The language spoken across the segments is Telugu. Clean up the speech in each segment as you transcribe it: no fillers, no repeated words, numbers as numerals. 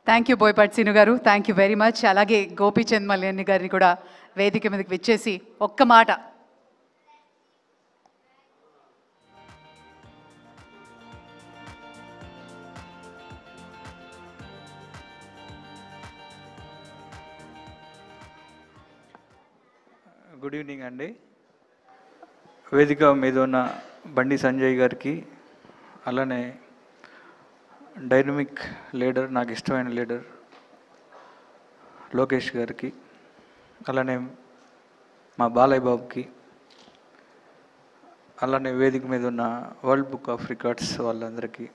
థ్యాంక్ యూ బోయపాటి సీను గారు, థ్యాంక్ యూ వెరీ మచ్. అలాగే గోపీచంద్ మల్యాణి గారిని కూడా వేదిక మీదకి విచ్చేసి ఒక్క మాట. గుడ్ ఈవినింగ్ అండి. వేదిక మీద ఉన్న బండి సంజయ్ గారికి, అలానే డైనమిక్ లీడర్, నాకు ఇష్టమైన లీడర్ లోకేష్ గారికి, అలానే మా బాలయ్య బాబుకి, అలానే వేదిక మీద ఉన్న వరల్డ్ బుక్ ఆఫ్ రికార్డ్స్ వాళ్ళందరికీ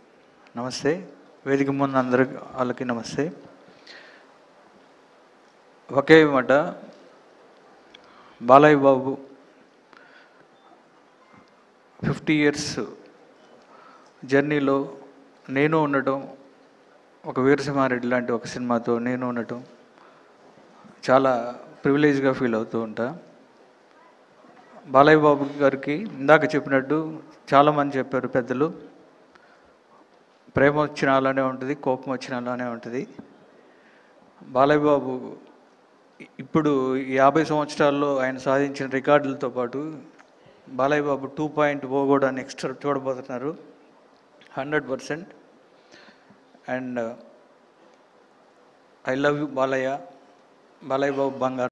నమస్తే. వేదిక ముందు అందరికి వాళ్ళకి నమస్తే. ఒకే మాట, బాలయ్య బాబు 50 years జర్నీలో నేను ఉండటం, ఒక వీరసింహారెడ్డి లాంటి ఒక సినిమాతో నేను ఉండటం చాలా ప్రివిలేజ్గా ఫీల్ అవుతూ ఉంటా. బాలయ్య బాబు గారికి ఇందాక చెప్పినట్టు చాలామంది చెప్పారు పెద్దలు, ప్రేమ వచ్చిన అలానే ఉంటుంది, కోపం వచ్చిన అలానే ఉంటుంది. బాలయ్య బాబు ఇప్పుడు 50 సంవత్సరాల్లో ఆయన సాధించిన రికార్డులతో పాటు బాలయ్య బాబు 2.0 కూడా నెక్స్ట్ చూడబోతున్నారు 100%. And I love you Balayya, Balayya Babu బంగారు.